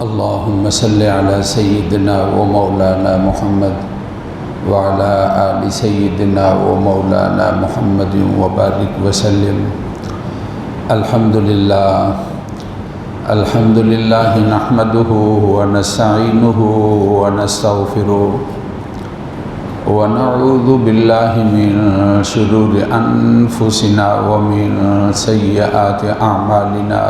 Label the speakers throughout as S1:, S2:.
S1: اللهم صل على سيدنا ومولانا محمد وعلى آل سيدنا ومولانا محمد وبارك وسلم. الحمد لله نحمده ونستعينه ونستغفره ونعوذ بالله من شرور أنفسنا ومن سيئات أعمالنا.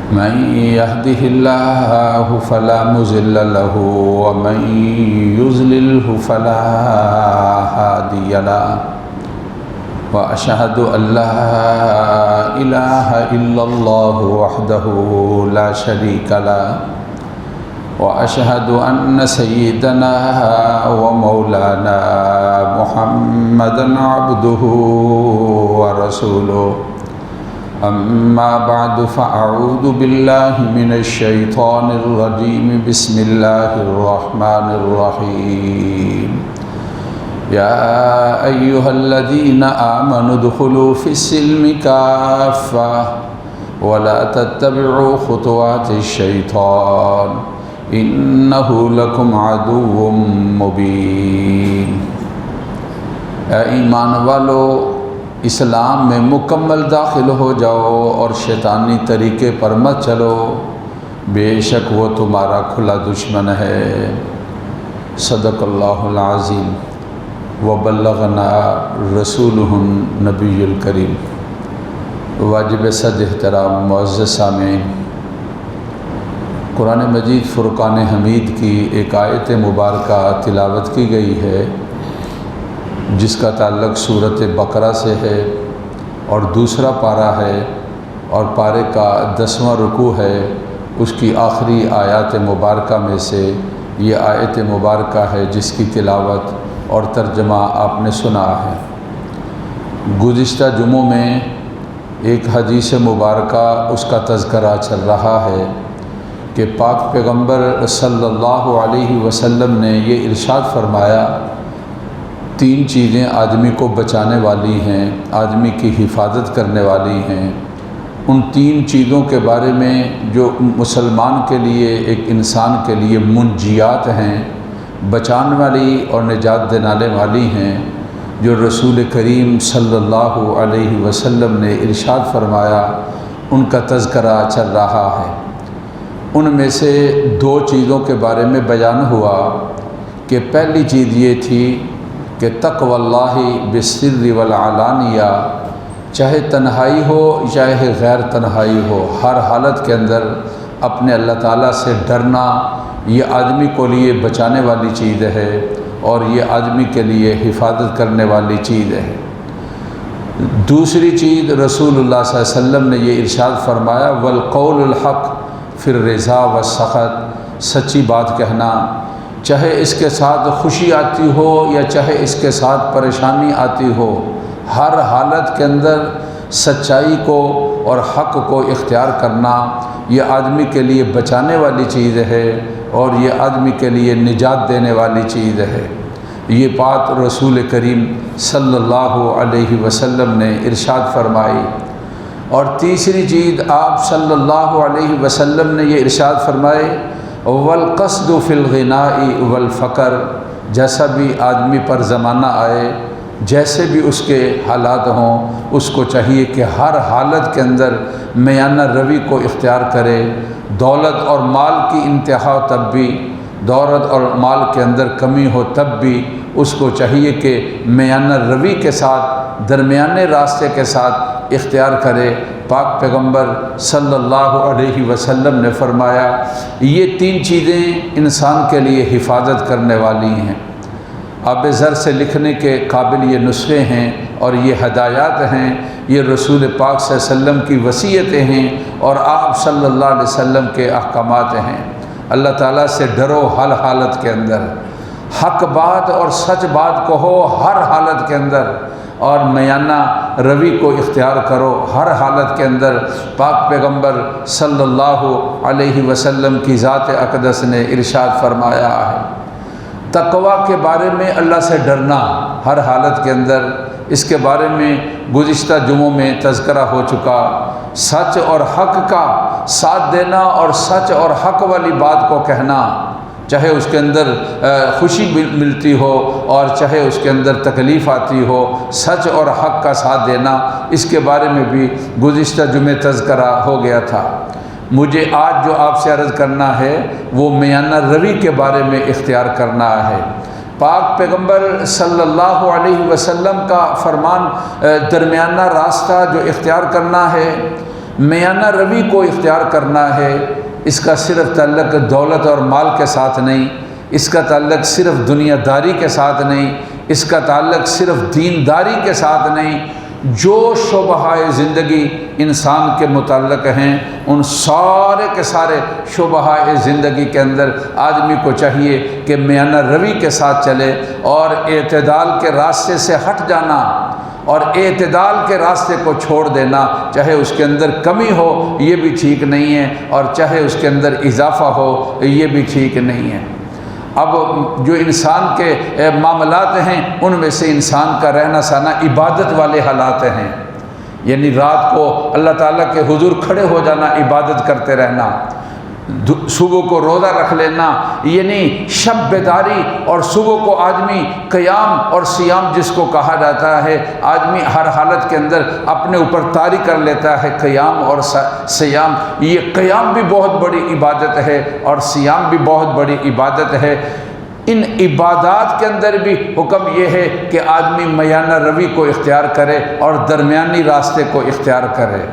S1: من يهده الله فلا مضل له ومن يضلله فلا هادي له. وأشهد أن لا إله إلا الله وحده لا شريك له. وأشهد أن سيدنا ومولانا محمدا عبده ورسوله. أما بعد فأعوذ بالله من الشيطان الرجيم. بسم الله الرحمن الرحيم. يا أيها الذين آمنوا ادخلوا في السلم كافة ولا تتبعوا خطوات الشيطان إنه لكم عدو مبين. اے ایمان والو، اسلام میں مکمل داخل ہو جاؤ اور شیطانی طریقے پر مت چلو، بے شک وہ تمہارا کھلا دشمن ہے. صدق اللہ العظیم وبلغنا رسولہ النبی الکریم. واجب صد احترام معزز سامعین، قرآن مجید فرقان حمید کی ایک آیت مبارکہ تلاوت کی گئی ہے جس کا تعلق سورۃ بقرہ سے ہے اور دوسرا پارہ ہے اور پارے کا 10واں رکوع ہے. اس کی آخری آیات مبارکہ میں سے یہ آیت مبارکہ ہے جس کی تلاوت اور ترجمہ آپ نے سنا ہے. گزشتہ جمعوں میں ایک حدیث مبارکہ اس کا تذکرہ چل رہا ہے کہ پاک پیغمبر صلی اللہ علیہ وسلم نے یہ ارشاد فرمایا، 3 چیزیں آدمی کو بچانے والی ہیں، آدمی کی حفاظت کرنے والی ہیں. ان 3 چیزوں کے بارے میں جو مسلمان کے لیے، ایک انسان کے لیے منجیات ہیں، بچانے والی اور نجات دلانے والی ہیں، جو رسول کریم صلی اللہ علیہ وسلم نے ارشاد فرمایا، ان کا تذکرہ چل رہا ہے. ان میں سے 2 چیزوں کے بارے میں بیان ہوا کہ پہلی چیز یہ تھی کہ تقوی اللہ بالسر والعلانیہ، چاہے تنہائی ہو چاہے غیر تنہائی ہو، ہر حالت کے اندر اپنے اللہ تعالیٰ سے ڈرنا، یہ آدمی کو لیے بچانے والی چیز ہے اور یہ آدمی کے لیے حفاظت کرنے والی چیز ہے. دوسری چیز رسول اللہ صلی اللہ علیہ وسلم نے یہ ارشاد فرمایا، والقول الحق فی الرضا والسخط، سچی بات کہنا، چاہے اس کے ساتھ خوشی آتی ہو یا چاہے اس کے ساتھ پریشانی آتی ہو، ہر حالت کے اندر سچائی کو اور حق کو اختیار کرنا یہ آدمی کے لیے بچانے والی چیز ہے اور یہ آدمی کے لیے نجات دینے والی چیز ہے. یہ بات رسول کریم صلی اللہ علیہ وسلم نے ارشاد فرمائی. اور تیسری چیز آپ صلی اللہ علیہ وسلم نے یہ ارشاد فرمائے، والقصد فی الغناء والفقر، جیسا بھی آدمی پر زمانہ آئے، جیسے بھی اس کے حالات ہوں، اس کو چاہیے کہ ہر حالت کے اندر میانہ روی کو اختیار کرے. دولت اور مال کی انتہا ہو تب بھی، دولت اور مال کے اندر کمی ہو تب بھی اس کو چاہیے کہ میانہ روی کے ساتھ، درمیانے راستے کے ساتھ اختیار کرے. پاک پیغمبر صلی اللہ علیہ وسلم نے فرمایا یہ 3 چیزیں انسان کے لیے حفاظت کرنے والی ہیں. آب زر سے لکھنے کے قابل یہ نسخے ہیں اور یہ ہدایات ہیں، یہ رسول پاک صلی اللہ علیہ وسلم کی وصیتیں ہیں اور آپ صلی اللہ علیہ وسلم کے احکامات ہیں. اللہ تعالیٰ سے ڈرو ہر حالت کے اندر، حق بات اور سچ بات کہو ہر حالت کے اندر، اور میانہ روی کو اختیار کرو ہر حالت کے اندر. پاک پیغمبر صلی اللہ علیہ وسلم کی ذات اقدس نے ارشاد فرمایا ہے، تقوی کے بارے میں اللہ سے ڈرنا ہر حالت کے اندر، اس کے بارے میں گزشتہ جمعوں میں تذکرہ ہو چکا. سچ اور حق کا ساتھ دینا اور سچ اور حق والی بات کو کہنا، چاہے اس کے اندر خوشی ملتی ہو اور چاہے اس کے اندر تکلیف آتی ہو، سچ اور حق کا ساتھ دینا، اس کے بارے میں بھی گزشتہ جمعے تذکرہ ہو گیا تھا۔ مجھے آج جو آپ سے عرض کرنا ہے وہ میانہ روی کے بارے میں اختیار کرنا ہے۔ پاک پیغمبر صلی اللہ علیہ وسلم کا فرمان درمیانہ راستہ جو اختیار کرنا ہے، میانہ روی کو اختیار کرنا ہے، اس کا صرف تعلق دولت اور مال کے ساتھ نہیں، اس کا تعلق صرف دنیا داری کے ساتھ نہیں، اس کا تعلق صرف دینداری کے ساتھ نہیں، جو شعبہ زندگی انسان کے متعلق ہیں ان سارے کے سارے شعبہ زندگی کے اندر آدمی کو چاہیے کہ میانہ روی کے ساتھ چلے اور اعتدال کے راستے سے ہٹ جانا اور اعتدال کے راستے کو چھوڑ دینا، چاہے اس کے اندر کمی ہو یہ بھی ٹھیک نہیں ہے اور چاہے اس کے اندر اضافہ ہو یہ بھی ٹھیک نہیں ہے۔ اب جو انسان کے معاملات ہیں ان میں سے انسان کا رہنا سہنا عبادت والے حالات ہیں، یعنی رات کو اللہ تعالیٰ کے حضور کھڑے ہو جانا، عبادت کرتے رہنا، صبح کو روزہ رکھ لینا، یعنی شب بیداری، اور صبح کو آدمی قیام اور سیام جس کو کہا جاتا ہے، آدمی ہر حالت کے اندر اپنے اوپر طاری کر لیتا ہے قیام اور سیام۔ یہ قیام بھی بہت بڑی عبادت ہے اور سیام بھی بہت بڑی عبادت ہے۔ ان عبادات کے اندر بھی حکم یہ ہے کہ آدمی میانہ روی کو اختیار کرے اور درمیانی راستے کو اختیار کرے۔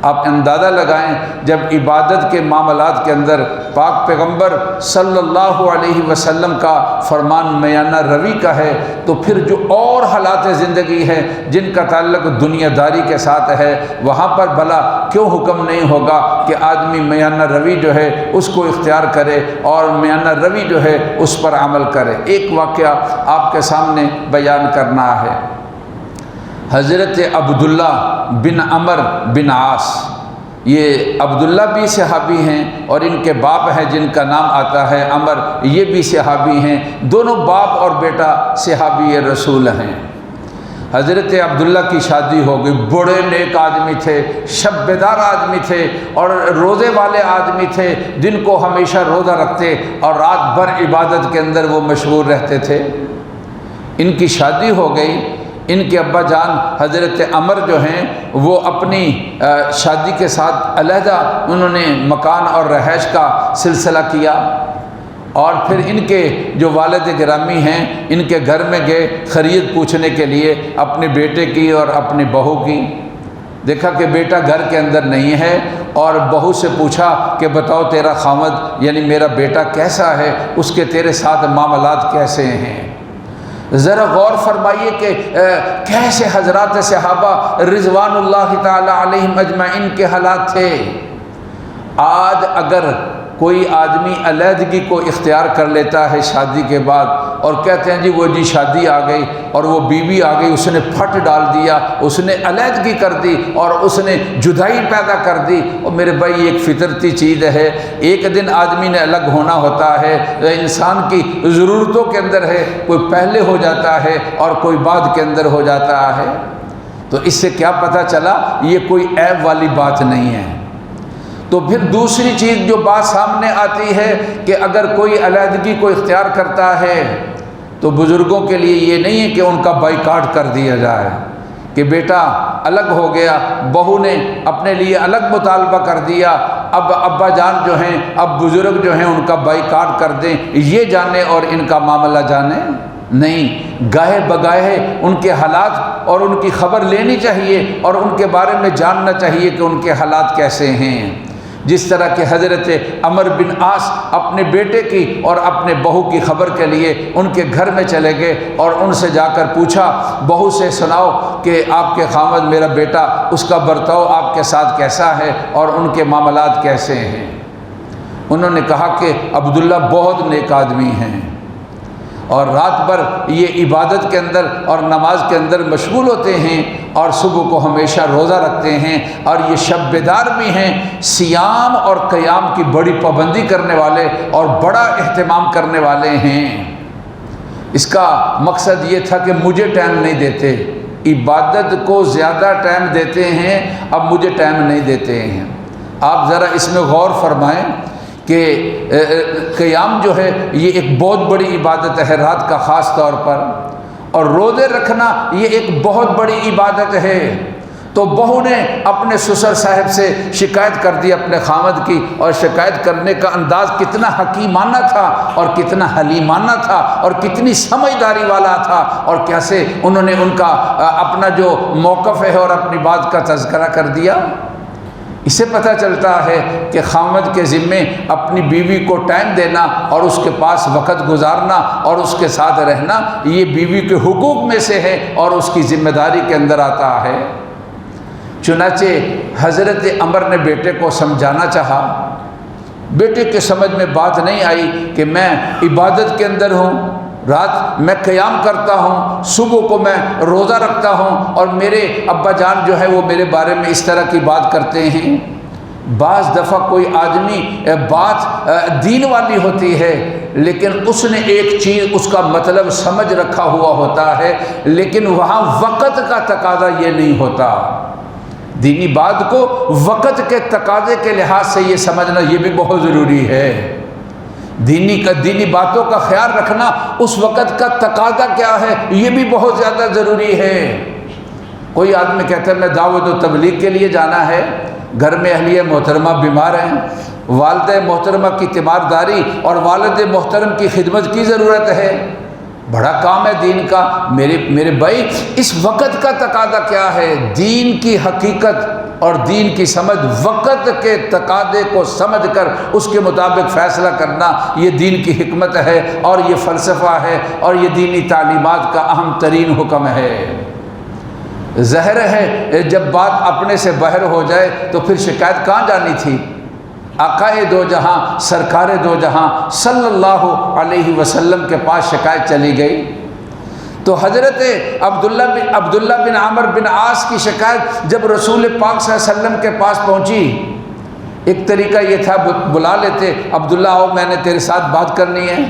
S1: آپ اندازہ لگائیں جب عبادت کے معاملات کے اندر پاک پیغمبر صلی اللہ علیہ وسلم کا فرمان میانہ روی کا ہے، تو پھر جو اور حالات زندگی ہے جن کا تعلق دنیا داری کے ساتھ ہے وہاں پر بھلا کیوں حکم نہیں ہوگا کہ آدمی میانہ روی جو ہے اس کو اختیار کرے اور میانہ روی جو ہے اس پر عمل کرے۔ ایک واقعہ آپ کے سامنے بیان کرنا ہے۔ حضرت عبداللہ بن عمر بن عاص، یہ عبداللہ بھی صحابی ہیں اور ان کے باپ ہیں جن کا نام آتا ہے عمر، یہ بھی صحابی ہیں، دونوں باپ اور بیٹا صحابی رسول ہیں۔ حضرت عبداللہ کی شادی ہو گئی، بڑے نیک آدمی تھے، شب بیدار آدمی تھے اور روزے والے آدمی تھے، دن کو ہمیشہ روزہ رکھتے اور رات بھر عبادت کے اندر وہ مشغول رہتے تھے۔ ان کی شادی ہو گئی، ان کے ابا جان حضرت عمر جو ہیں وہ اپنی شادی کے ساتھ علیحدہ انہوں نے مکان اور رہائش کا سلسلہ کیا، اور پھر ان کے جو والد گرامی ہیں ان کے گھر میں گئے خرید پوچھنے کے لیے اپنے بیٹے کی اور اپنی بہو کی۔ دیکھا کہ بیٹا گھر کے اندر نہیں ہے اور بہو سے پوچھا کہ بتاؤ تیرا خامد یعنی میرا بیٹا کیسا ہے، اس کے تیرے ساتھ معاملات کیسے ہیں۔ ذرا غور فرمائیے کہ کیسے حضرات صحابہ رضوان اللہ تعالی علیہم اجمعین کے حالات تھے۔ آج اگر کوئی آدمی علیحدگی کو اختیار کر لیتا ہے شادی کے بعد اور کہتے ہیں جی وہ جی شادی آ گئی اور وہ بیوی آ گئی، اس نے پھٹ ڈال دیا، اس نے علیحدگی کر دی اور اس نے جدائی پیدا کر دی، اور میرے بھائی ایک فطرتی چیز ہے، ایک دن آدمی نے الگ ہونا ہوتا ہے، انسان کی ضرورتوں کے اندر ہے، کوئی پہلے ہو جاتا ہے اور کوئی بعد کے اندر ہو جاتا ہے۔ تو اس سے کیا پتہ چلا یہ کوئی عیب والی بات نہیں ہے۔ تو پھر دوسری چیز جو بات سامنے آتی ہے کہ اگر کوئی علیحدگی کو اختیار کرتا ہے تو بزرگوں کے لیے یہ نہیں ہے کہ ان کا بائیکاٹ کر دیا جائے کہ بیٹا الگ ہو گیا، بہو نے اپنے لیے الگ مطالبہ کر دیا، اب ابا جان جو ہیں، اب بزرگ جو ہیں ان کا بائیکاٹ کر دیں، یہ جانے اور ان کا معاملہ جانے نہیں۔ گاہے بگاہے ان کے حالات اور ان کی خبر لینی چاہیے اور ان کے بارے میں جاننا چاہیے کہ ان کے حالات کیسے ہیں۔ جس طرح کہ حضرت عمر بن عاص اپنے بیٹے کی اور اپنے بہو کی خبر کے لیے ان کے گھر میں چلے گئے اور ان سے جا کر پوچھا، بہو سے سناؤ کہ آپ کے خامد میرا بیٹا، اس کا برتاؤ آپ کے ساتھ کیسا ہے اور ان کے معاملات کیسے ہیں۔ انہوں نے کہا کہ عبداللہ بہت نیک آدمی ہیں اور رات بھر یہ عبادت کے اندر اور نماز کے اندر مشغول ہوتے ہیں اور صبح کو ہمیشہ روزہ رکھتے ہیں اور یہ شب بیدار بھی ہیں، سیام اور قیام کی بڑی پابندی کرنے والے اور بڑا اہتمام کرنے والے ہیں۔ اس کا مقصد یہ تھا کہ مجھے ٹائم نہیں دیتے، عبادت کو زیادہ ٹائم دیتے ہیں، اب مجھے ٹائم نہیں دیتے ہیں۔ آپ ذرا اس میں غور فرمائیں کہ قیام جو ہے یہ ایک بہت بڑی عبادت ہے رات کا خاص طور پر، اور روزے رکھنا یہ ایک بہت بڑی عبادت ہے۔ تو بہو نے اپنے سسر صاحب سے شکایت کر دی اپنے خامد کی، اور شکایت کرنے کا انداز کتنا حکیمانہ تھا اور کتنا حلیمانہ تھا اور کتنی سمجھداری والا تھا، اور کیسے انہوں نے ان کا اپنا جو موقف ہے اور اپنی بات کا تذکرہ کر دیا۔ اس سے پتہ چلتا ہے کہ خامد کے ذمے اپنی بیوی کو ٹائم دینا اور اس کے پاس وقت گزارنا اور اس کے ساتھ رہنا یہ بیوی کے حقوق میں سے ہے اور اس کی ذمہ داری کے اندر آتا ہے۔ چنانچہ حضرت عمر نے بیٹے کو سمجھانا چاہا، بیٹے کے سمجھ میں بات نہیں آئی کہ میں عبادت کے اندر ہوں، رات میں قیام کرتا ہوں، صبح کو میں روزہ رکھتا ہوں، اور میرے ابا جان جو ہے وہ میرے بارے میں اس طرح کی بات کرتے ہیں۔ بعض دفعہ کوئی آدمی بات دین والی ہوتی ہے لیکن اس نے ایک چیز اس کا مطلب سمجھ رکھا ہوا ہوتا ہے، لیکن وہاں وقت کا تقاضا یہ نہیں ہوتا۔ دینی بات کو وقت کے تقاضے کے لحاظ سے یہ سمجھنا یہ بھی بہت ضروری ہے۔ دینی باتوں کا خیال رکھنا اس وقت کا تقاضا کیا ہے یہ بھی بہت زیادہ ضروری ہے۔ کوئی آدمی کہتا ہے میں دعوت و تبلیغ کے لیے جانا ہے، گھر میں اہلیہ محترمہ بیمار ہیں، والد محترمہ کی تیمارداری اور والد محترم کی خدمت کی ضرورت ہے، بڑا کام ہے دین کا۔ میرے بھائی اس وقت کا تقاضا کیا ہے؟ دین کی حقیقت اور دین کی سمجھ، وقت کے تقاضے کو سمجھ کر اس کے مطابق فیصلہ کرنا یہ دین کی حکمت ہے اور یہ فلسفہ ہے اور یہ دینی تعلیمات کا اہم ترین حکم ہے۔ ظاہر ہے جب بات اپنے سے باہر ہو جائے تو پھر شکایت کہاں جانی تھی؟ آقائے دو جہاں سرکار دو جہاں صلی اللہ علیہ وسلم کے پاس شکایت چلی گئی۔ تو حضرت عبداللہ بن عمر بن عاص کی شکایت جب رسول پاک صلی اللہ علیہ وسلم کے پاس پہنچی، ایک طریقہ یہ تھا بلا لیتے، عبداللہ آؤ میں نے تیرے ساتھ بات کرنی ہے،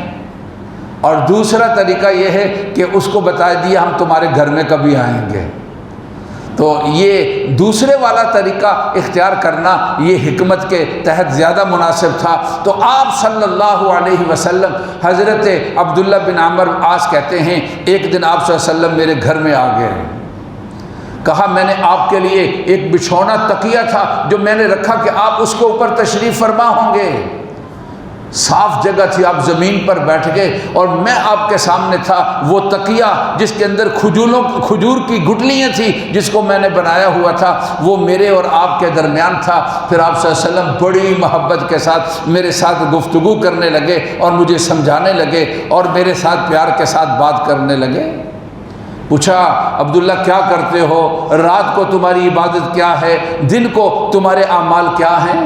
S1: اور دوسرا طریقہ یہ ہے کہ اس کو بتا دیا ہم تمہارے گھر میں کبھی آئیں گے۔ تو یہ دوسرے والا طریقہ اختیار کرنا یہ حکمت کے تحت زیادہ مناسب تھا۔ تو آپ صلی اللہ علیہ وسلم حضرت عبداللہ بن عمر عاص کہتے ہیں ایک دن آپ صلی اللہ علیہ وسلم میرے گھر میں آ گئے، کہا میں نے آپ کے لیے ایک بچھونا تکیہ تھا جو میں نے رکھا کہ آپ اس کے اوپر تشریف فرما ہوں گے۔ صاف جگہ تھی، آپ زمین پر بیٹھ گئے اور میں آپ کے سامنے تھا، وہ تکیہ جس کے اندر کھجور کی گٹلیاں تھیں جس کو میں نے بنایا ہوا تھا وہ میرے اور آپ کے درمیان تھا۔ پھر آپ صلی اللہ علیہ وسلم بڑی محبت کے ساتھ میرے ساتھ گفتگو کرنے لگے اور مجھے سمجھانے لگے اور میرے ساتھ پیار کے ساتھ بات کرنے لگے۔ پوچھا عبداللہ کیا کرتے ہو، رات کو تمہاری عبادت کیا ہے، دن کو تمہارے اعمال کیا ہیں؟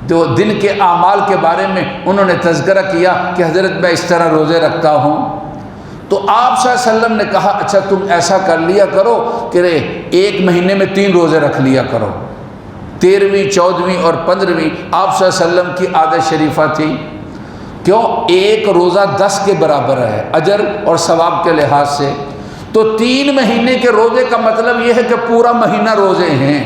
S1: تو دن کے اعمال کے بارے میں انہوں نے تذکرہ کیا کہ حضرت میں اس طرح روزے رکھتا ہوں۔ تو آپ صلی اللہ علیہ وسلم نے کہا اچھا تم ایسا کر لیا کرو کہ ایک مہینے میں 3 روزے رکھ لیا کرو، 13ویں 14ویں اور 15ویں آپ صلی اللہ علیہ وسلم کی عادت شریفہ تھی۔ کیوں؟ ایک روزہ 10 کے برابر ہے اجر اور ثواب کے لحاظ سے، تو 3 مہینے کے روزے کا مطلب یہ ہے کہ پورا مہینہ روزے ہیں۔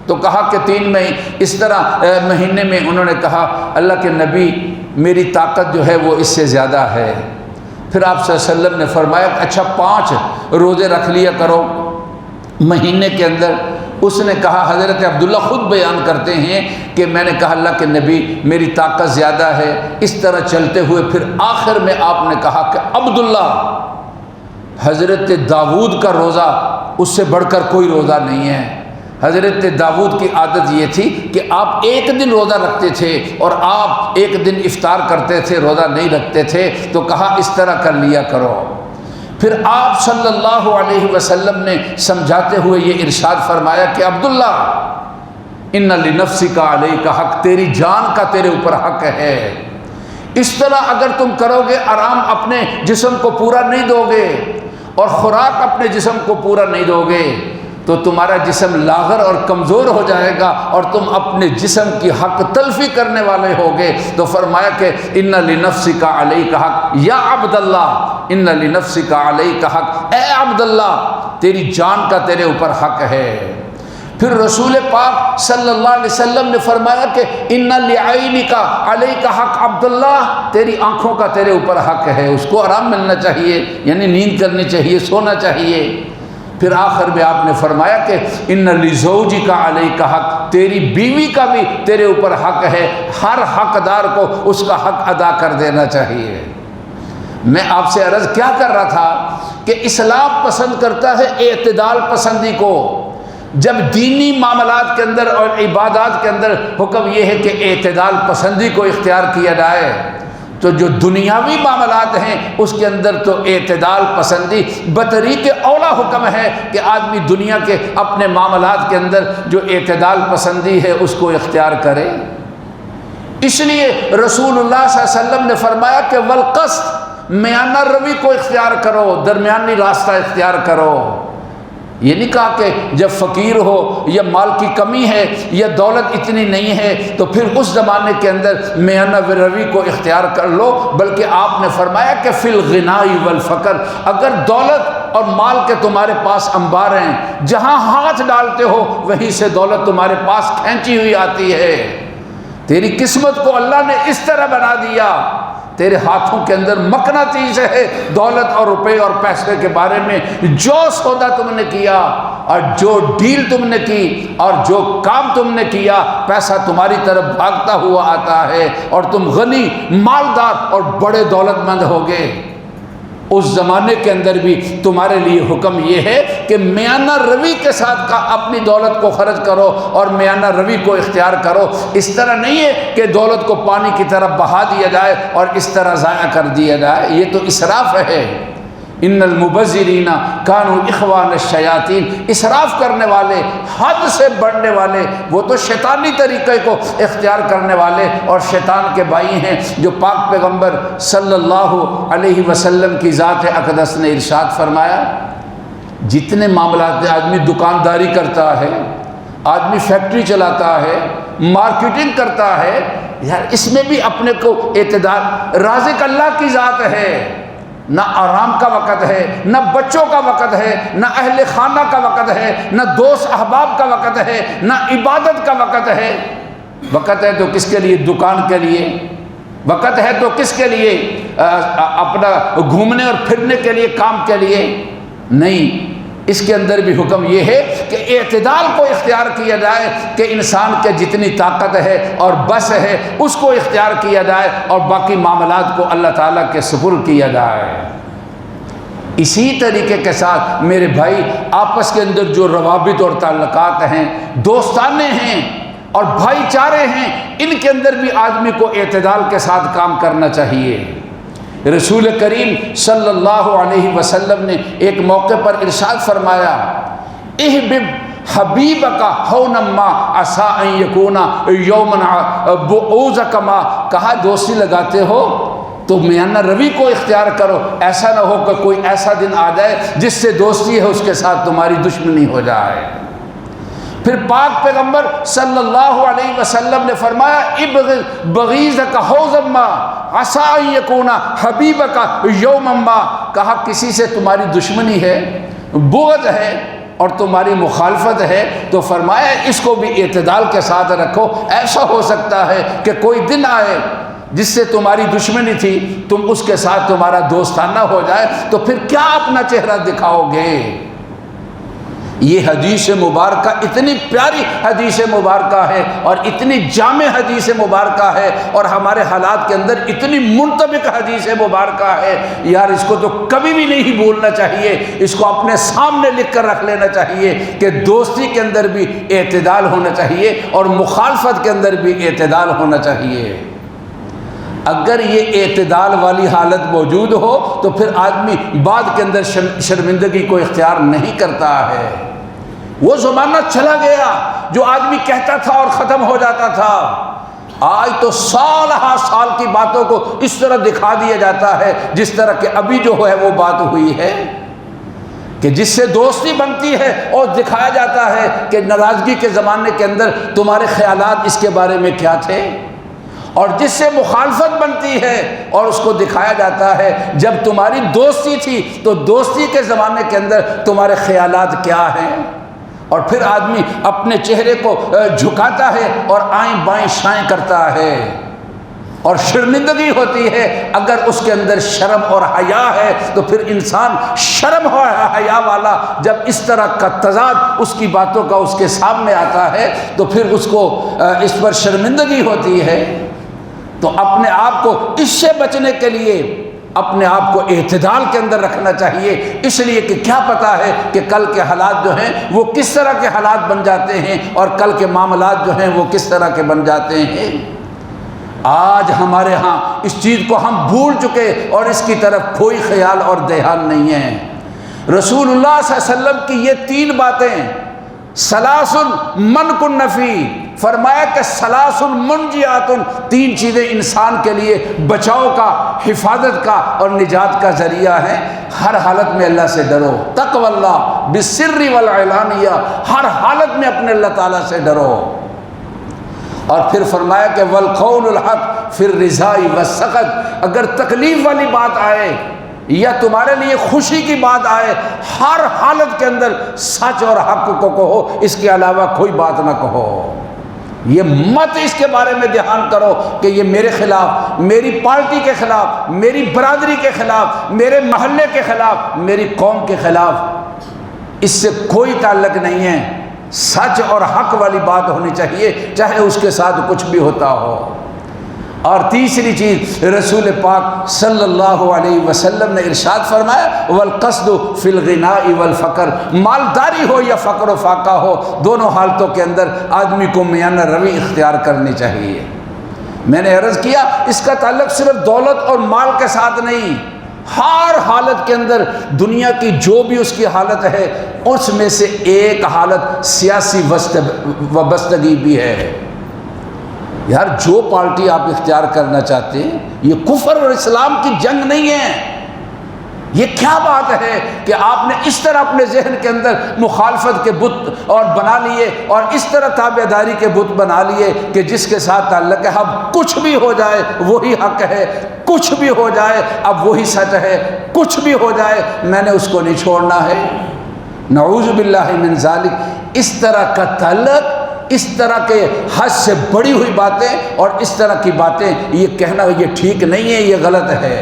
S1: تو کہا کہ 3 اس طرح مہینے میں انہوں نے کہا اللہ کے نبی میری طاقت جو ہے وہ اس سے زیادہ ہے۔ پھر آپ صلی اللہ علیہ وسلم نے فرمایا اچھا 5 روزے رکھ لیا کرو مہینے کے اندر۔ اس نے کہا حضرت عبداللہ خود بیان کرتے ہیں کہ میں نے کہا اللہ کے نبی میری طاقت زیادہ ہے، اس طرح چلتے ہوئے پھر آخر میں آپ نے کہا کہ عبداللہ حضرت داؤد کا روزہ اس سے بڑھ کر کوئی روزہ نہیں ہے۔ حضرت داؤد کی عادت یہ تھی کہ آپ ایک دن روزہ رکھتے تھے اور آپ ایک دن افطار کرتے تھے، روزہ نہیں رکھتے تھے، تو کہا اس طرح کر لیا کرو۔ پھر آپ صلی اللہ علیہ وسلم نے سمجھاتے ہوئے یہ ارشاد فرمایا کہ عبداللہ ان لنفسک علیک حق، تیری جان کا تیرے اوپر حق ہے۔ اس طرح اگر تم کرو گے، آرام اپنے جسم کو پورا نہیں دو گے اور خوراک اپنے جسم کو پورا نہیں دو گے تو تمہارا جسم لاغر اور کمزور ہو جائے گا اور تم اپنے جسم کی حق تلفی کرنے والے ہوگے۔ تو فرمایا کہ ان لنفسک علیک حق یا عبداللہ، ان لنفسک علیک حق، اے عبداللہ تیری جان کا تیرے اوپر حق ہے۔ پھر رسول پاک صلی اللہ علیہ وسلم نے فرمایا کہ ان لعینک علیک حق عبداللہ، تیری آنکھوں کا تیرے اوپر حق ہے، اس کو آرام ملنا چاہیے، یعنی نیند کرنی چاہیے، سونا چاہیے۔ پھر آخر میں آپ نے فرمایا کہ ان لزوجک علیک حق، تیری بیوی کا بھی تیرے اوپر حق ہے، ہر حقدار کو اس کا حق ادا کر دینا چاہیے۔ میں آپ سے عرض کیا کر رہا تھا کہ اسلام پسند کرتا ہے اعتدال پسندی کو۔ جب دینی معاملات کے اندر اور عبادات کے اندر حکم یہ ہے کہ اعتدال پسندی کو اختیار کیا جائے، تو جو دنیاوی معاملات ہیں اس کے اندر تو اعتدال پسندی بطریق اولا حکم ہے کہ آدمی دنیا کے اپنے معاملات کے اندر جو اعتدال پسندی ہے اس کو اختیار کرے۔ اس لیے رسول اللہ صلی اللہ علیہ وسلم نے فرمایا کہ والقسط، میانہ روی کو اختیار کرو، درمیانی راستہ اختیار کرو۔ یہ نہیں کہا کہ جب فقیر ہو یا مال کی کمی ہے یا دولت اتنی نہیں ہے تو پھر اس زمانے کے اندر میانہ روی کو اختیار کر لو، بلکہ آپ نے فرمایا کہ فی الغناء والفقر، اگر دولت اور مال کے تمہارے پاس انبار ہیں، جہاں ہاتھ ڈالتے ہو وہیں سے دولت تمہارے پاس کھینچی ہوئی آتی ہے۔ تیری قسمت کو اللہ نے اس طرح بنا دیا، تیرے ہاتھوں کے اندر مقناطیس ہے دولت اور روپے اور پیسے کے بارے میں۔ جو سودا تم نے کیا اور جو ڈیل تم نے کی اور جو کام تم نے کیا، پیسہ تمہاری طرف بھاگتا ہوا آتا ہے اور تم غنی، مالدار اور بڑے دولت مند ہوگے۔ اس زمانے کے اندر بھی تمہارے لیے حکم یہ ہے کہ میانہ روی کے ساتھ اپنی دولت کو خرچ کرو اور میانہ روی کو اختیار کرو۔ اس طرح نہیں ہے کہ دولت کو پانی کی طرف بہا دیا جائے اور اس طرح ضائع کر دیا جائے، یہ تو اسراف ہے۔ ان المبذرین کانوا اخوان الشیاطین، اسراف کرنے والے، حد سے بڑھنے والے، وہ تو شیطانی طریقے کو اختیار کرنے والے اور شیطان کے بھائی ہیں، جو پاک پیغمبر صلی اللہ علیہ وسلم کی ذات اقدس نے ارشاد فرمایا، جتنے معاملات میں آدمی دکانداری کرتا ہے، آدمی فیکٹری چلاتا ہے، مارکیٹنگ کرتا ہے، یار اس میں بھی اپنے کو اعتدال، رازق اللہ کی ذات ہے، نہ آرام کا وقت ہے، نہ بچوں کا وقت ہے، نہ اہل خانہ کا وقت ہے، نہ دوست احباب کا وقت ہے، نہ عبادت کا وقت ہے۔ وقت ہے تو کس کے لیے؟ دکان کے لیے۔ وقت ہے تو کس کے لیے؟ اپنا گھومنے اور پھرنے کے لیے، کام کے لیے نہیں۔ اس کے اندر بھی حکم یہ ہے کہ اعتدال کو اختیار کیا جائے، کہ انسان کے جتنی طاقت ہے اور بس ہے اس کو اختیار کیا جائے اور باقی معاملات کو اللہ تعالیٰ کے سپرد کیا جائے۔ اسی طریقے کے ساتھ میرے بھائی، آپس کے اندر جو روابط اور تعلقات ہیں، دوستانے ہیں اور بھائی چارے ہیں، ان کے اندر بھی آدمی کو اعتدال کے ساتھ کام کرنا چاہیے۔ رسول کریم صلی اللہ علیہ وسلم نے ایک موقع پر ارشاد فرمایا، احبب حبیبک ہونما عسیٰ ان یکون یوما بعوضک ما، کہا دوستی لگاتے ہو تو میانہ روی کو اختیار کرو، ایسا نہ ہو کہ کوئی ایسا دن آ جائے جس سے دوستی ہے اس کے ساتھ تمہاری دشمنی ہو جائے۔ پھر پاک پیغمبر صلی اللہ علیہ وسلم نے فرمایا، ابغض بغیضک حوضما عسیٰ ان یکون حبیبک یوما، کہا کسی سے تمہاری دشمنی ہے، بغض ہے اور تمہاری مخالفت ہے تو فرمایا اس کو بھی اعتدال کے ساتھ رکھو۔ ایسا ہو سکتا ہے کہ کوئی دن آئے جس سے تمہاری دشمنی تھی، تم اس کے ساتھ تمہارا دوستانہ ہو جائے تو پھر کیا اپنا چہرہ دکھاؤ گے؟ یہ حدیث مبارکہ اتنی پیاری حدیث مبارکہ ہے اور اتنی جامع حدیث مبارکہ ہے اور ہمارے حالات کے اندر اتنی منطبق حدیث مبارکہ ہے، یار اس کو تو کبھی بھی نہیں بھولنا چاہیے، اس کو اپنے سامنے لکھ کر رکھ لینا چاہیے کہ دوستی کے اندر بھی اعتدال ہونا چاہیے اور مخالفت کے اندر بھی اعتدال ہونا چاہیے۔ اگر یہ اعتدال والی حالت موجود ہو تو پھر آدمی بعد کے اندر شرمندگی کو اختیار نہیں کرتا ہے۔ وہ زمانہ چلا گیا جو آدمی کہتا تھا اور ختم ہو جاتا تھا، آج تو سال ہا سال کی باتوں کو اس طرح دکھا دیا جاتا ہے جس طرح کہ ابھی جو ہے وہ بات ہوئی ہے، کہ جس سے دوستی بنتی ہے اور دکھایا جاتا ہے کہ ناراضگی کے زمانے کے اندر تمہارے خیالات اس کے بارے میں کیا تھے، اور جس سے مخالفت بنتی ہے اور اس کو دکھایا جاتا ہے جب تمہاری دوستی تھی تو دوستی کے زمانے کے اندر تمہارے خیالات کیا ہیں، اور پھر آدمی اپنے چہرے کو جھکاتا ہے اور آئیں بائیں شائیں کرتا ہے، اور شرمندگی ہوتی ہے اگر اس کے اندر شرم اور حیا ہے تو پھر انسان شرم اور حیا والا جب اس طرح کا تضاد اس کی باتوں کا اس کے سامنے آتا ہے تو پھر اس کو اس پر شرمندگی ہوتی ہے۔ تو اپنے آپ کو اس سے بچنے کے لیے اپنے آپ کو اعتدال کے اندر رکھنا چاہیے، اس لیے کہ کیا پتہ ہے کہ کل کے حالات جو ہیں وہ کس طرح کے حالات بن جاتے ہیں اور کل کے معاملات جو ہیں وہ کس طرح کے بن جاتے ہیں۔ آج ہمارے ہاں اس چیز کو ہم بھول چکے اور اس کی طرف کوئی خیال اور دھیان نہیں ہے۔ رسول اللہ صلی اللہ علیہ وسلم کی یہ 3 باتیں، ثلاث من کن فی، فرمایا کہ ثلاث منجیات، 3 چیزیں انسان کے لیے بچاؤ کا، حفاظت کا اور نجات کا ذریعہ ہیں۔ ہر حالت میں اللہ سے ڈرو، تقوی اللہ بالسر والعلانیہ، ہر حالت میں اپنے اللہ تعالیٰ سے ڈرو۔ اور پھر فرمایا کہ والقول الحق فی الرضا والسخط، اگر تکلیف والی بات آئے یا تمہارے لیے خوشی کی بات آئے، ہر حالت کے اندر سچ اور حق کو کہو، اس کے علاوہ کوئی بات نہ کہو۔ یہ مت اس کے بارے میں دھیان کرو کہ یہ میرے خلاف، میری پارٹی کے خلاف، میری برادری کے خلاف، میرے محلے کے خلاف، میری قوم کے خلاف، اس سے کوئی تعلق نہیں ہے۔ سچ اور حق والی بات ہونی چاہیے، چاہے اس کے ساتھ کچھ بھی ہوتا ہو۔ اور تیسری چیز، رسول پاک صلی اللہ علیہ وسلم نے ارشاد فرمایا والقصد فی الغناء والفقر، مالداری ہو یا فقر و فاقہ ہو، دونوں حالتوں کے اندر آدمی کو میانہ روی اختیار کرنی چاہیے۔ میں نے عرض کیا اس کا تعلق صرف دولت اور مال کے ساتھ نہیں، ہر حالت کے اندر دنیا کی جو بھی اس کی حالت ہے اس میں سے ایک حالت سیاسی وابستگی بھی ہے۔ یار جو پارٹی آپ اختیار کرنا چاہتے ہیں، یہ کفر اور اسلام کی جنگ نہیں ہے۔ یہ کیا بات ہے کہ آپ نے اس طرح اپنے ذہن کے اندر مخالفت کے بت اور بنا لیے اور اس طرح تابع داری کے بت بنا لیے کہ جس کے ساتھ تعلق ہے اب کچھ بھی ہو جائے وہی حق ہے، کچھ بھی ہو جائے اب وہی سچ ہے، کچھ بھی ہو جائے میں نے اس کو نہیں چھوڑنا ہے۔ نعوذ باللہ من ذالک، اس طرح کا تعلق، اس طرح کے حد سے بڑی ہوئی باتیں اور اس طرح کی باتیں یہ کہنا یہ ٹھیک نہیں ہے، یہ غلط ہے۔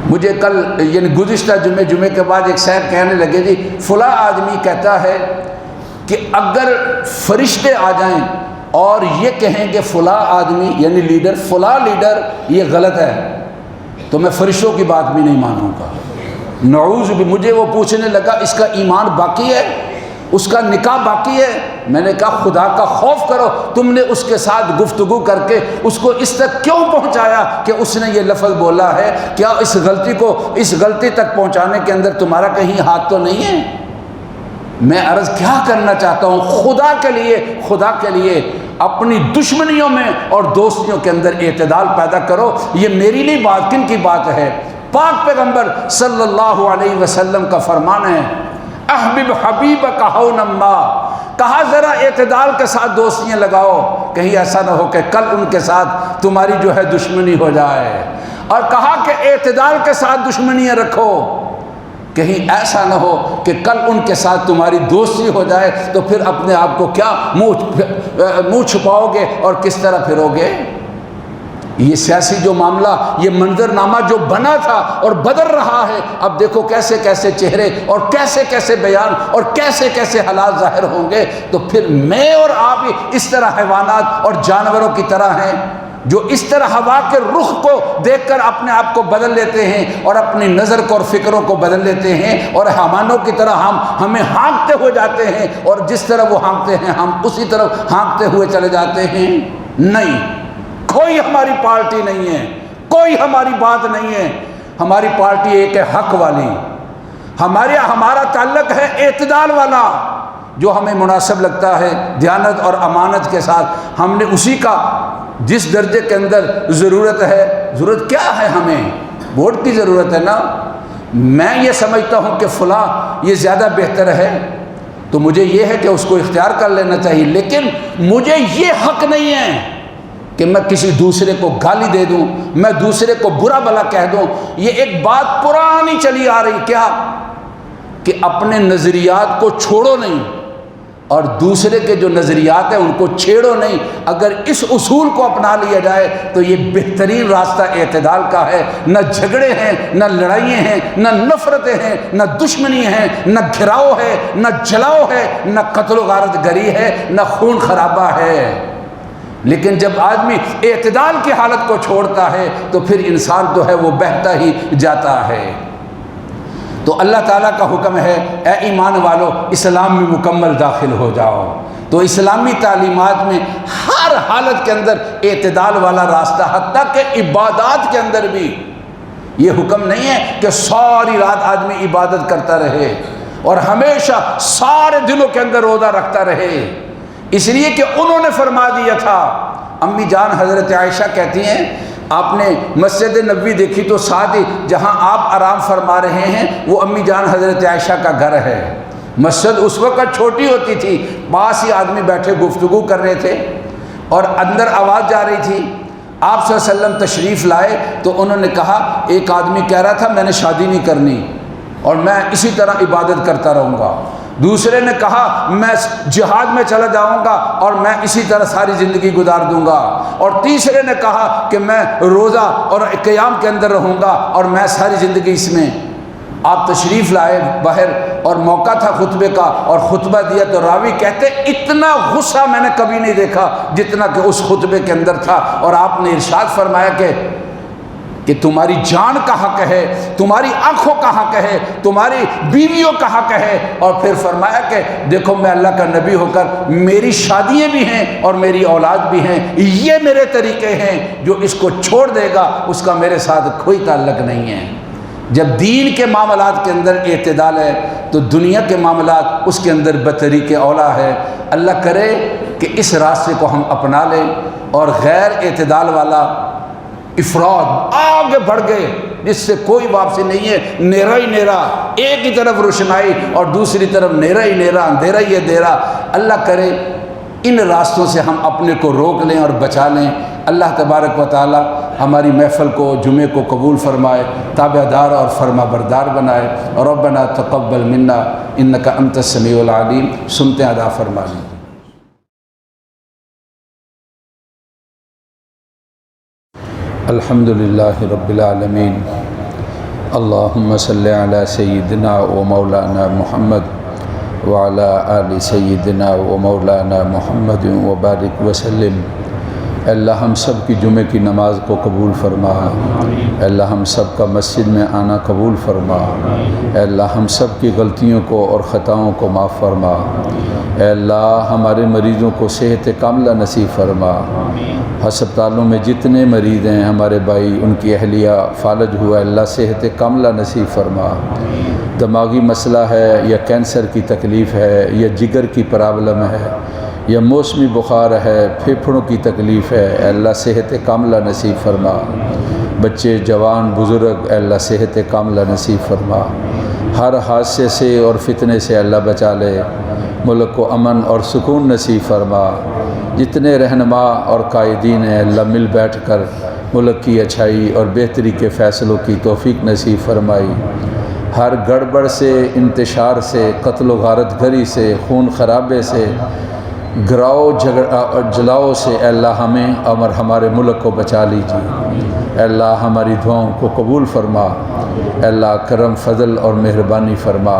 S1: مجھے کل یعنی گزشتہ جمعے کے بعد ایک صاحب کہنے لگے جی فلاں آدمی کہتا ہے کہ اگر فرشتے آ جائیں اور یہ کہیں کہ فلاں آدمی یعنی لیڈر، فلاں لیڈر یہ غلط ہے تو میں فرشتوں کی بات بھی نہیں مانوں گا۔ نعوذ بھی، مجھے وہ پوچھنے لگا اس کا ایمان باقی ہے، اس کا نکاح باقی ہے؟ میں نے کہا خدا کا خوف کرو، تم نے اس کے ساتھ گفتگو کر کے اس کو اس تک کیوں پہنچایا کہ اس نے یہ لفظ بولا ہے؟ کیا اس غلطی تک پہنچانے کے اندر تمہارا کہیں ہاتھ تو نہیں ہے؟ میں عرض کیا کرنا چاہتا ہوں، خدا کے لیے اپنی دشمنیوں میں اور دوستیوں کے اندر اعتدال پیدا کرو۔ یہ میری نہیں بات، کن کی بات ہے؟ پاک پیغمبر صلی اللہ علیہ وسلم کا فرمان ہے احبب حبیبک ہونا ما، کہا ذرا اعتدال کے ساتھ دوستیاں لگاؤ، کہیں ایسا نہ ہو کہ کل ان کے ساتھ تمہاری جو ہے دشمنی ہو جائے، اور کہا کہ اعتدال کے ساتھ دشمنیاں رکھو، کہیں ایسا نہ ہو کہ کل ان کے ساتھ تمہاری دوستی ہو جائے تو پھر اپنے آپ کو کیا منہ چھپاؤ گے اور کس طرح پھرو گے؟ یہ سیاسی جو معاملہ، یہ منظرنامہ جو بنا تھا اور بدل رہا ہے، اب دیکھو کیسے کیسے چہرے اور کیسے کیسے بیان اور کیسے کیسے حالات ظاہر ہوں گے، تو پھر میں اور آپ ہی اس طرح حیوانات اور جانوروں کی طرح ہیں جو اس طرح ہوا کے رخ کو دیکھ کر اپنے آپ کو بدل لیتے ہیں اور اپنی نظر کو اور فکروں کو بدل لیتے ہیں، اور حیوانوں کی طرح ہمیں ہانکتے ہو جاتے ہیں، اور جس طرح وہ ہانکتے ہیں ہم اسی طرف ہانکتے ہوئے چلے جاتے ہیں۔ نہیں، کوئی ہماری پارٹی نہیں ہے، کوئی ہماری بات نہیں ہے، ہماری پارٹی ایک ہے حق والی، ہمارا تعلق ہے اعتدال والا، جو ہمیں مناسب لگتا ہے دیانت اور امانت کے ساتھ ہم نے اسی کا جس درجے کے اندر ضرورت ہے، ضرورت کیا ہے ہمیں؟ ووٹ کی ضرورت ہے نا۔ میں یہ سمجھتا ہوں کہ فلاں یہ زیادہ بہتر ہے تو مجھے یہ ہے کہ اس کو اختیار کر لینا چاہیے، لیکن مجھے یہ حق نہیں ہے کہ میں کسی دوسرے کو گالی دے دوں، میں دوسرے کو برا بھلا کہہ دوں، یہ ایک بات پرانی چلی آ رہی، کیا کہ اپنے نظریات کو چھوڑو نہیں اور دوسرے کے جو نظریات ہیں ان کو چھیڑو نہیں۔ اگر اس اصول کو اپنا لیا جائے تو یہ بہترین راستہ اعتدال کا ہے۔ نہ جھگڑے ہیں، نہ لڑائیاں ہیں، نہ نفرتیں ہیں، نہ دشمنی ہیں، نہ گھراؤ ہے، نہ جلاؤ ہے، نہ قتل و غارت گری ہے، نہ خون خرابہ ہے۔ لیکن جب آدمی اعتدال کی حالت کو چھوڑتا ہے تو پھر انسان جو ہے وہ بہتا ہی جاتا ہے۔ تو اللہ تعالیٰ کا حکم ہے، اے ایمان والو اسلام میں مکمل داخل ہو جاؤ۔ تو اسلامی تعلیمات میں ہر حالت کے اندر اعتدال والا راستہ، حتیٰ کہ عبادات کے اندر بھی یہ حکم نہیں ہے کہ ساری رات آدمی عبادت کرتا رہے اور ہمیشہ سارے دلوں کے اندر روزہ رکھتا رہے، اس لیے کہ انہوں نے فرما دیا تھا۔ امی جان حضرت عائشہ کہتی ہیں آپ نے مسجد نبوی دیکھی تو ساتھ ہی جہاں آپ آرام فرما رہے ہیں وہ امی جان حضرت عائشہ کا گھر ہے۔ مسجد اس وقت چھوٹی ہوتی تھی، پاس ہی آدمی بیٹھے گفتگو کر رہے تھے اور اندر آواز جا رہی تھی۔ آپ صلی اللہ علیہ وسلم تشریف لائے تو انہوں نے کہا، ایک آدمی کہہ رہا تھا میں نے شادی نہیں کرنی اور میں اسی طرح عبادت کرتا رہوں گا، دوسرے نے کہا میں جہاد میں چلا جاؤں گا اور میں اسی طرح ساری زندگی گزار دوں گا، اور تیسرے نے کہا کہ میں روزہ اور قیام کے اندر رہوں گا اور میں ساری زندگی اس میں۔ آپ تشریف لائے باہر اور موقع تھا خطبے کا اور خطبہ دیا تو راوی کہتے اتنا غصہ میں نے کبھی نہیں دیکھا جتنا کہ اس خطبے کے اندر تھا، اور آپ نے ارشاد فرمایا کہ تمہاری جان کا حق ہے، تمہاری آنکھوں کا حق ہے، تمہاری بیویوں کا حق ہے، اور پھر فرمایا کہ دیکھو میں اللہ کا نبی ہو کر میری شادیاں بھی ہیں اور میری اولاد بھی ہیں، یہ میرے طریقے ہیں، جو اس کو چھوڑ دے گا اس کا میرے ساتھ کوئی تعلق نہیں ہے۔ جب دین کے معاملات کے اندر اعتدال ہے تو دنیا کے معاملات اس کے اندر بطریق اولا ہے۔ اللہ کرے کہ اس راستے کو ہم اپنا لیں اور غیر اعتدال والا افراد آگے بڑھ گئے جس سے کوئی واپسی نہیں ہے، نیرا ہی نیرا، ایک ہی طرف روشنائی اور دوسری طرف نیرا ہی نیرا، اندھیرا ہی اندھیرا۔ اللہ کرے ان راستوں سے ہم اپنے کو روک لیں اور بچا لیں۔ اللہ تبارک و تعالی ہماری محفل کو، جمعے کو قبول فرمائے، تابع دار اور فرما بردار بنائے۔ ربنا تقبل منا انک انت السمیع العلیم۔ سنتے ادا فرما لیں۔ الحمدللہ رب العالمین، اللہم صلی علی سیدنا و مولانا محمد وعلی آل سیدنا و مولانا محمد وبارک وسلم۔ اے اللہ ہم سب کی جمعے کی نماز کو قبول فرما، اے اللہ ہم سب کا مسجد میں آنا قبول فرما، اے اللہ ہم سب کی غلطیوں کو اور خطاؤں کو معاف فرما، اے اللہ ہمارے مریضوں کو صحت کاملہ نصیب فرما۔ ہسپتالوں میں جتنے مریض ہیں ہمارے بھائی، ان کی اہلیہ فالج ہوا، اللہ صحت کاملہ نصیب فرما۔ دماغی مسئلہ ہے یا کینسر کی تکلیف ہے یا جگر کی پرابلم ہے یا موسمی بخار ہے، پھیپھڑوں کی تکلیف ہے، اے اللہ صحت کاملہ نصیب فرما۔ بچے، جوان، بزرگ، اے اللہ صحت کاملہ نصیب فرما۔ ہر حادثے سے اور فتنے سے اللہ بچا لے، ملک کو امن اور سکون نصیب فرما۔ جتنے رہنما اور قائدین ہیں اللہ مل بیٹھ کر ملک کی اچھائی اور بہتری کے فیصلوں کی توفیق نصیب فرمائی۔ ہر گڑبڑ سے، انتشار سے، قتل و غارت گری سے، خون خرابے سے، گراؤ جھگڑا اور جلاؤ سے اے اللہ ہمیں اور ہمارے ملک کو بچا لیجیے۔ اے اللہ ہماری دعاؤں کو قبول فرما، اے اللہ کرم فضل اور مہربانی فرما۔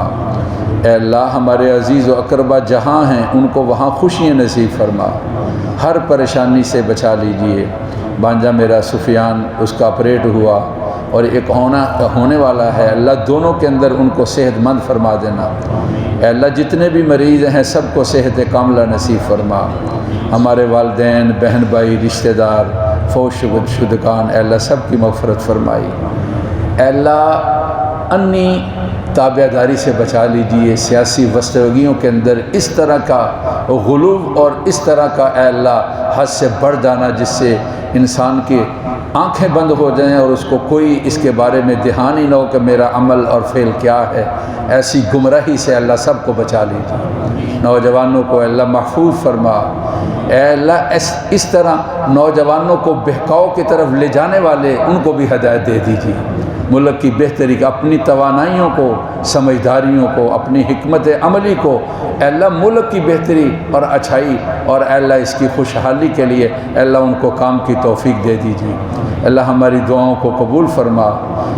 S1: اے اللہ ہمارے عزیز و اقربا جہاں ہیں ان کو وہاں خوشیاں نصیب فرما، ہر پریشانی سے بچا لیجیے۔ بانجا میرا سفیان، اس کا آپریٹ ہوا اور ایک ہونے والا ہے، اللہ دونوں کے اندر ان کو صحت مند فرما دینا۔ اے اللہ جتنے بھی مریض ہیں سب کو صحت کاملہ نصیب فرما۔ ہمارے والدین، بہن بھائی، رشتہ دار، فوت شدگان اے اللہ سب کی مغفرت فرمائی۔ اے اللہ انی تابع داری سے بچا لیجیے، سیاسی وسطگیوں کے اندر اس طرح کا غلو اور اس طرح کا اے اللہ حد سے بڑھ جانا جس سے انسان کے آنکھیں بند ہو جائیں اور اس کو کوئی اس کے بارے میں دھیان ہی نہ ہو کہ میرا عمل اور فعل کیا ہے، ایسی گمراہی سے اللہ سب کو بچا لیجیے۔ نوجوانوں کو اللہ محفوظ فرما، اے اللہ اس طرح نوجوانوں کو بہکاؤ کی طرف لے جانے والے ان کو بھی ہدایت دے دیجیے۔ ملک کی بہتری کا اپنی توانائیوں کو، سمجھداریوں کو، اپنی حکمت عملی کو اے اللہ ملک کی بہتری اور اچھائی اور اے اللہ اس کی خوشحالی کے لیے اے اللہ ان کو کام کی توفیق دے دیجیے۔ اللہ ہماری دعاؤں کو قبول فرما،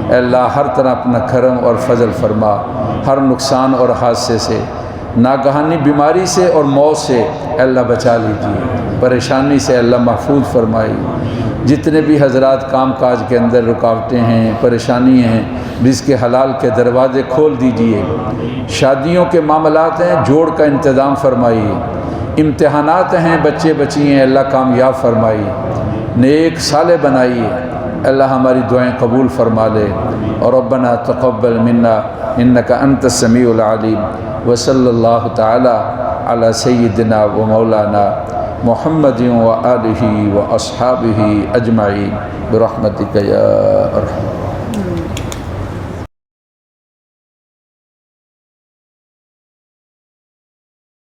S1: اے اللہ ہر طرح اپنا کرم اور فضل فرما، ہر نقصان اور حادثے سے، ناگہانی بیماری سے اور موت سے اے اللہ بچا لیجیے، پریشانی سے اے اللہ محفوظ فرمائی۔ جتنے بھی حضرات کام کاج کے اندر رکاوٹیں ہیں، پریشانی ہیں، رزق حلال کے دروازے کھول دیجیے۔ شادیوں کے معاملات ہیں، جوڑ کا انتظام فرمائیے۔ امتحانات ہیں، بچے بچی ہیں، اللہ کامیاب فرمائیے، نیک صالح بنائیے۔ اللہ ہماری دعائیں قبول فرما لے، اور ربنا تقبل منا انک انت السمیع العلیم، وصلی اللہ تعالی علی سیدنا و مولانا محمد و آلہ و اصحابہ اجمعین برحمتک یا ارحم۔